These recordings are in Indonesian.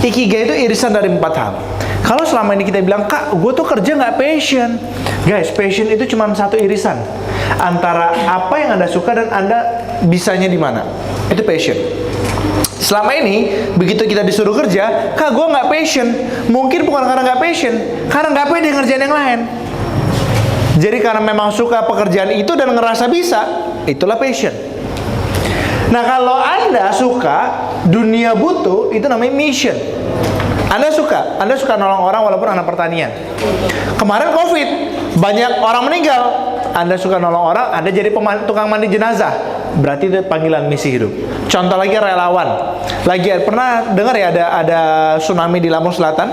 Ikigai itu irisan dari 4 hal. Kalau selama ini kita bilang, Kak, gue tuh kerja nggak passion. Guys, passion itu cuma satu irisan antara apa yang Anda suka dan Anda bisanya di mana. Itu passion. Selama ini, begitu kita disuruh kerja, Kak, gue nggak passion. Mungkin bukan karena nggak passion, karena nggak pede ngerjain yang lain. Jadi karena memang suka pekerjaan itu dan ngerasa bisa, itulah passion. Nah, kalau Anda suka, dunia butuh, itu namanya mission. Anda suka nolong orang walaupun anak pertanian. Kemarin COVID, banyak orang meninggal. Anda suka nolong orang, Anda jadi tukang mandi jenazah. Berarti itu panggilan misi hidup. Contoh lagi relawan. Pernah dengar ya ada tsunami di Lampung Selatan?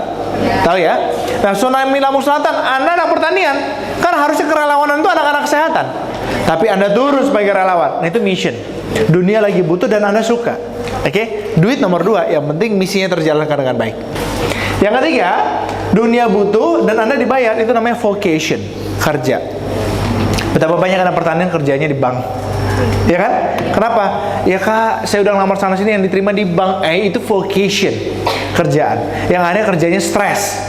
Tahu ya? Nah, tsunami Lampung Selatan, Anda anak pertanian. Kan harusnya kerelawanan itu anak-anak kesehatan. Tapi Anda turun sebagai relawan. Nah, itu mission. Dunia lagi butuh dan Anda suka. Oke? Duit nomor 2, yang penting misinya terjalankan dengan baik. Yang ketiga, dunia butuh dan Anda dibayar, itu namanya vocation, kerja. Betapa banyak anak pertanian kerjanya di bank. Ya kan? Kenapa? Ya Kak, saya udah ngelamar sana sini yang diterima di bank. Itu vocation, kerjaan. Yang ada kerjanya stres.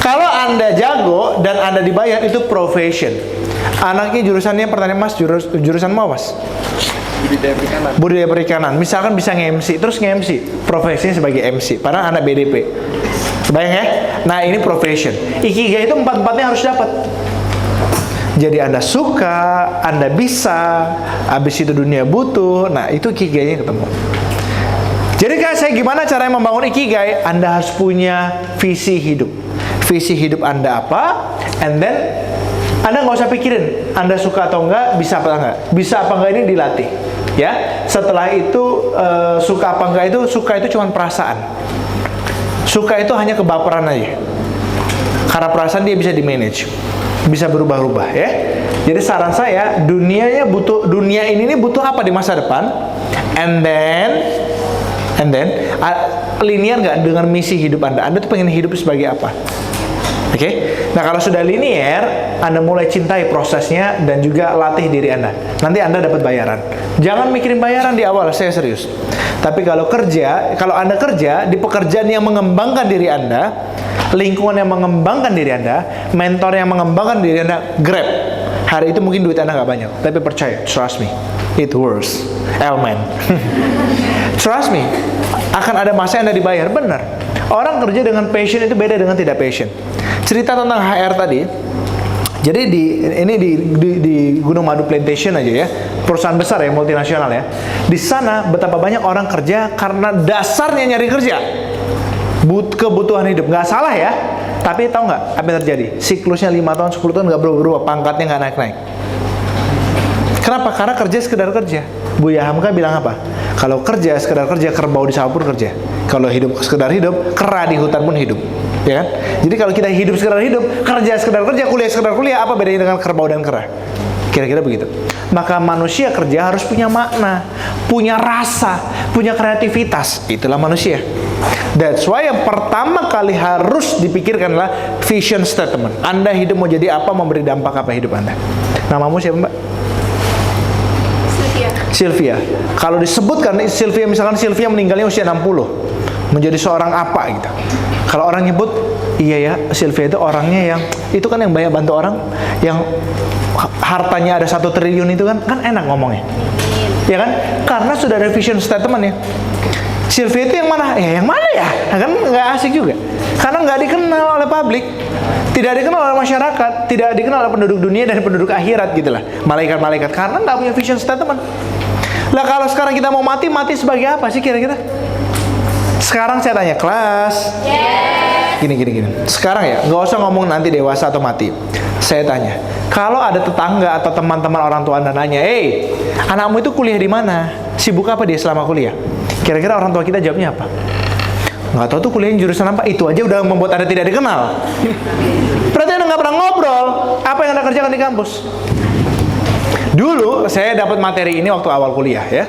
Kalau Anda jago dan Anda dibayar, itu profession. Anaknya jurusannya pertanian, Mas, jurusan mau, Mas? Budidaya perikanan. Misalkan bisa nge-MC, terus nge-MC, profesinya sebagai MC, padahal anak BDP. Kebayang ya? Nah, ini profession. Ikigai itu 4-4-nya harus dapat. Jadi Anda suka, Anda bisa, habis itu dunia butuh. Nah, itu ikigainya ketemu. Jadi Kak, saya gimana caranya membangun ikigai? Anda harus punya visi hidup. Visi hidup Anda apa? And then Anda nggak usah pikirin Anda suka atau enggak, bisa apa enggak. Bisa apa enggak ini dilatih. Ya, setelah itu suka apa enggak itu cuma perasaan. Suka itu hanya kebaperan aja. Karena perasaan dia bisa di-manage, bisa berubah-ubah ya. Jadi saran saya, dunia ini butuh apa di masa depan? And then linear nggak dengan misi hidup Anda? Anda tuh pengen hidup sebagai apa? Oke? Nah, kalau sudah linear, Anda mulai cintai prosesnya dan juga latih diri Anda. Nanti Anda dapat bayaran. Jangan mikirin bayaran di awal, saya serius. Tapi kalau Anda kerja di pekerjaan yang mengembangkan diri Anda, lingkungan yang mengembangkan diri Anda, mentor yang mengembangkan diri Anda, grab. Hari itu mungkin duit Anda nggak banyak, tapi percaya, trust me, it works. Elman. Trust me, akan ada masa Anda dibayar, benar. Orang kerja dengan passion itu beda dengan tidak passion. Cerita tentang HR tadi. Jadi di Gunung Madu Plantation aja ya, perusahaan besar ya, multinasional ya. Di sana betapa banyak orang kerja karena dasarnya nyari kerja. Kebutuhan hidup, nggak salah ya. Tapi tahu nggak apa yang terjadi? Siklusnya 5 tahun, 10 tahun nggak berubah, pangkatnya nggak naik-naik. Kenapa? Karena kerja sekedar kerja. Buya Hamka bilang apa? Kalau kerja sekedar kerja, kerbau di sawah pun kerja. Kalau hidup sekedar hidup, kera di hutan pun hidup. Ya kan? Jadi kalau kita hidup sekedar hidup, kerja sekedar kerja, kuliah sekedar kuliah, apa bedanya dengan kerbau dan kera? Kira-kira begitu. Maka manusia kerja harus punya makna, punya rasa, punya kreativitas. Itulah manusia. That's why yang pertama kali harus dipikirkan adalah vision statement. Anda hidup mau jadi apa, memberi dampak apa hidup Anda. Namamu siapa, Mbak? Sylvia. Kalau disebutkan Sylvia, misalkan Sylvia meninggalnya usia 60, menjadi seorang apa gitu. Kalau orang nyebut, iya ya, Sylvia itu orangnya yang, itu kan yang banyak bantu orang, yang hartanya ada 1 triliun itu kan enak ngomongnya. Ya kan? Karena sudah ada vision statement ya. Sylvia itu yang mana? Ya yang mana ya? Nah, kan nggak asik juga. Karena nggak dikenal oleh publik, tidak dikenal oleh masyarakat, tidak dikenal oleh penduduk dunia dan penduduk akhirat gitulah. Malaikat-malaikat, karena nggak punya vision statement. Lah kalau sekarang kita mau mati sebagai apa sih kira-kira? Sekarang saya tanya kelas. Gini. Sekarang ya, nggak usah ngomong nanti dewasa atau mati. Saya tanya, kalau ada tetangga atau teman-teman orang tua Anda nanya, anakmu itu kuliah di mana? Sibuk apa dia selama kuliah? Kira-kira orang tua kita jawabnya apa? Nggak tahu tuh kuliahnya jurusan apa. Itu aja udah membuat Anda tidak dikenal. Berarti Anda nggak pernah ngobrol apa yang Anda kerjakan di kampus. Dulu saya dapat materi ini waktu awal kuliah ya.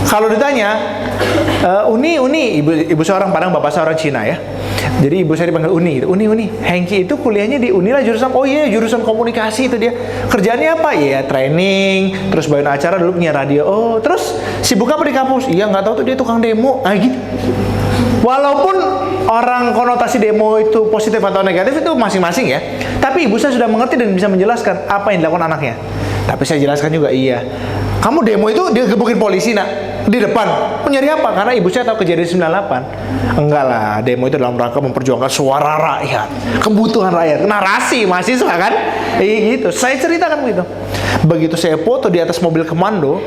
Kalau ditanya, Uni, ibu saya orang Padang, bapak saya orang Cina ya. Jadi ibu saya dipanggil Uni, gitu. Uni, Hengki itu kuliahnya di Uni lah jurusan, oh iya jurusan komunikasi itu dia. Kerjaannya apa? Iya training, terus bawain acara dulu punya radio. Oh terus sibuk apa di kampus? Iya nggak tahu tuh dia tukang demo, gitu. Walaupun orang konotasi demo itu positif atau negatif itu masing-masing ya. Tapi ibu saya sudah mengerti dan bisa menjelaskan apa yang dilakukan anaknya. Tapi saya jelaskan juga, iya. Kamu demo itu dia gebukin polisi nak di depan. Mencari apa? Karena ibu saya tahu kejadian 98. Enggak lah, demo itu dalam rangka memperjuangkan suara rakyat, kebutuhan rakyat, narasi mahasiswa kan? Gitu. Saya ceritakan begitu. Begitu saya foto di atas mobil komando,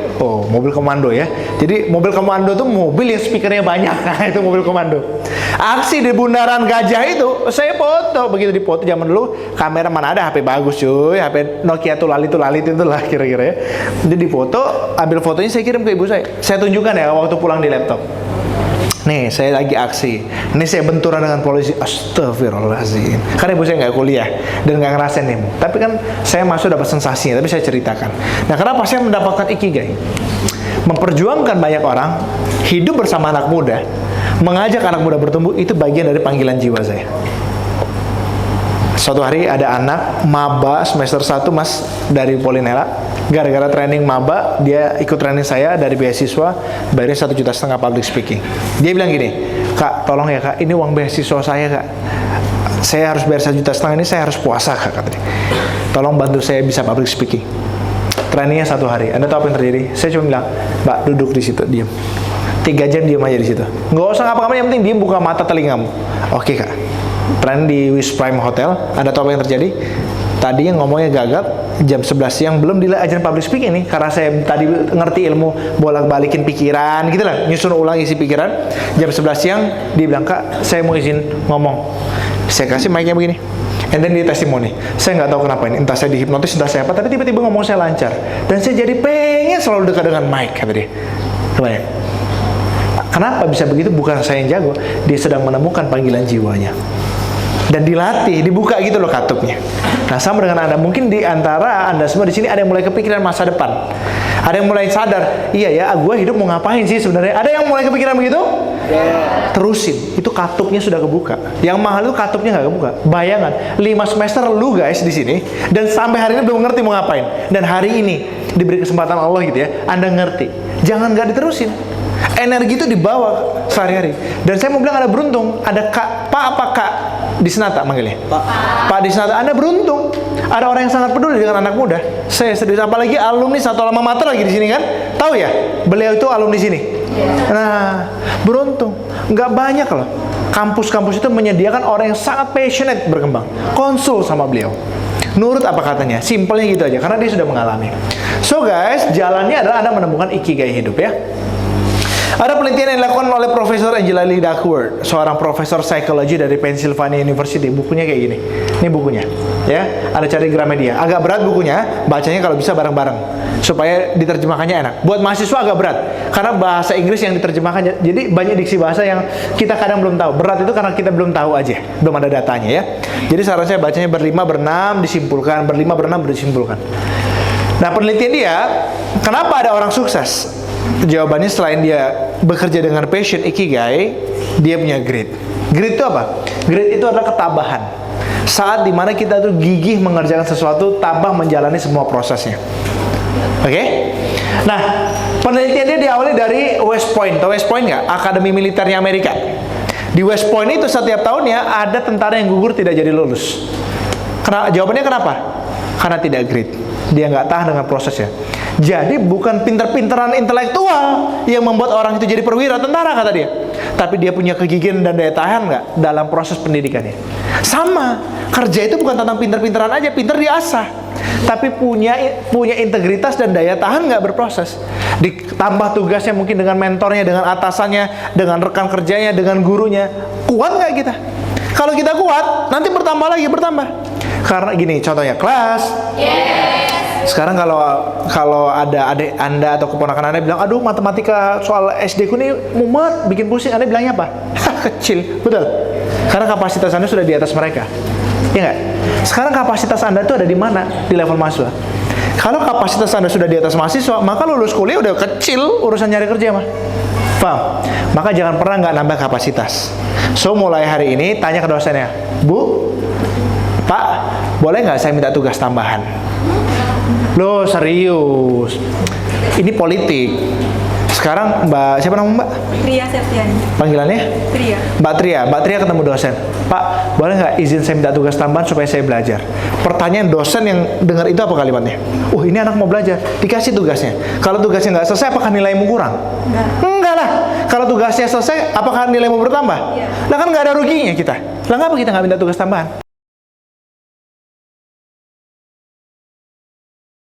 mobil komando ya. Jadi mobil komando itu mobil yang speakernya banyak. Nah, itu mobil komando. Aksi di Bundaran Gajah itu saya foto. Begitu dipoto zaman dulu kamera mana ada HP bagus cuy, HP Nokia tulalit itu lah kira-kira ya. Jadi foto, ambil fotonya saya kirim ke ibu saya. Saya tunjukkan ya waktu pulang di laptop. Nih, saya lagi aksi. Ini saya benturan dengan polisi. Astagfirullahaladzim. Karena ibu saya nggak kuliah dan nggak ngerasain demo. Tapi kan saya masuk dapat sensasinya. Tapi saya ceritakan. Nah, kenapa saya mendapatkan ikigai? Memperjuangkan banyak orang, hidup bersama anak muda, mengajak anak muda bertumbuh, itu bagian dari panggilan jiwa saya. Suatu hari ada anak maba semester 1 mas dari Polinela. Gara-gara training maba, dia ikut training saya dari beasiswa, bayarnya 1,5 juta public speaking. Dia bilang gini, Kak, tolong ya Kak, ini uang beasiswa saya Kak. Saya harus bayar 1,5 juta ini, saya harus puasa Kak, katanya. Tolong bantu saya bisa public speaking. Trainingnya 1 hari. Anda tahu apa yang terjadi? Saya cuma bilang, Mbak, duduk di situ, diam. 3 jam diam aja di situ. Nggak usah ngapa-ngapain, yang penting diam, buka mata telingamu. Oke Kak. Training di Wish Prime Hotel. Anda tahu apa yang terjadi? Tadinya ngomongnya gagap, jam 11 siang belum diajarin public speaking nih, karena saya tadi ngerti ilmu bolak-balikin pikiran gitu lah, nyusun ulang isi pikiran. Jam 11 siang dia bilang, Kak, saya mau izin ngomong. Saya kasih mic-nya begini, and then dia testimoni. Saya nggak tahu kenapa ini, entah saya dihipnotis, entah saya apa, tapi tiba-tiba ngomong saya lancar, dan saya jadi pengen selalu dekat dengan mic, kata dia. Kebayang? Kenapa bisa begitu? Bukan saya yang jago, dia sedang menemukan panggilan jiwanya. Dan dilatih, dibuka gitu loh katupnya. Nah, sama dengan Anda, mungkin di antara Anda semua di sini ada yang mulai kepikiran masa depan. Ada yang mulai sadar, iya ya, gue hidup mau ngapain sih sebenarnya? Ada yang mulai kepikiran begitu? Terusin, itu katupnya sudah kebuka. Yang mahal itu katupnya nggak kebuka. Bayangan, 5 semester lu guys di sini, dan sampai hari ini belum ngerti mau ngapain. Dan hari ini diberi kesempatan Allah gitu ya, Anda ngerti. Jangan nggak diterusin. Energi itu dibawa sehari-hari. Dan saya mau bilang Anda beruntung. Ada Kak, Pak apa Kak di Senata manggilnya? Pak di Senata, Anda beruntung. Ada orang yang sangat peduli dengan anak muda. Saya sedih, apalagi alumni satu alma mater lagi di sini kan? Tahu ya? Beliau itu alumni sini. Nah, beruntung. Nggak banyak loh. Kampus-kampus itu menyediakan orang yang sangat passionate berkembang. Konsul sama beliau. Nurut apa katanya, simpelnya gitu aja, karena dia sudah mengalami. So guys, jalannya adalah Anda menemukan ikigai hidup ya. Ada penelitian yang dilakukan oleh Profesor Angela Lee Duckworth, seorang profesor psikologi dari Pennsylvania University. Bukunya kayak gini. Ini bukunya, ya. Ada cari Gramedia. Agak berat bukunya, bacanya kalau bisa bareng-bareng supaya diterjemahkannya enak. Buat mahasiswa agak berat karena bahasa Inggris yang diterjemahkan. Jadi banyak diksi bahasa yang kita kadang belum tahu. Berat itu karena kita belum tahu aja, belum ada datanya ya. Jadi saran saya bacanya berlima, berenam, disimpulkan, berlima, berenam, disimpulkan. Nah, penelitian dia, kenapa ada orang sukses? Jawabannya selain dia bekerja dengan passion, ikigai, dia punya grit. Grit itu apa? Grit itu adalah ketabahan. Saat dimana kita tuh gigih mengerjakan sesuatu, tabah menjalani semua prosesnya. Oke? Nah, penelitian dia diawali dari West Point. Tahu West Point nggak? Akademi Militernya Amerika. Di West Point itu setiap tahunnya ada tentara yang gugur tidak jadi lulus. Jawabannya kenapa? Karena tidak grit. Dia nggak tahan dengan prosesnya. Jadi bukan pinter-pinteran intelektual yang membuat orang itu jadi perwira tentara kata dia, tapi dia punya kegigihan dan daya tahan nggak dalam proses pendidikannya. Sama, kerja itu bukan tentang pinter-pinteran aja, pinter diasah, tapi punya integritas dan daya tahan nggak berproses. Ditambah tugasnya mungkin dengan mentornya, dengan atasannya, dengan rekan kerjanya, dengan gurunya. Kuat nggak kita? Kalau kita kuat, nanti bertambah lagi, bertambah. Karena gini, contohnya kelas. Sekarang kalau ada adik Anda atau keponakan Anda bilang, aduh matematika soal SD ku ini mumet, bikin pusing, Anda bilangnya apa? Kecil, betul. Karena kapasitas Anda sudah di atas mereka, ya nggak? Sekarang kapasitas Anda itu ada di mana? Di level mahasiswa. Kalau kapasitas Anda sudah di atas mahasiswa, maka lulus kuliah udah kecil urusan nyari kerja mah. Paham? Maka jangan pernah nggak nambah kapasitas. So mulai hari ini tanya ke dosennya, Bu, Pak, boleh nggak saya minta tugas tambahan? Loh serius, ini politik. Sekarang Mbak, siapa nama Mbak? Tria Septiani. Panggilannya? Tria. Mbak Tria. Mbak Tria ketemu dosen. Pak, boleh nggak izin saya minta tugas tambahan supaya saya belajar? Pertanyaan dosen yang dengar itu apa kalimatnya? Ini anak mau belajar. Dikasih tugasnya. Kalau tugasnya nggak selesai, apakah nilaimu kurang? Enggak lah. Kalau tugasnya selesai, apakah nilaimu bertambah? Iya. Lah kan nggak ada ruginya kita. Lah ngapa kita nggak minta tugas tambahan?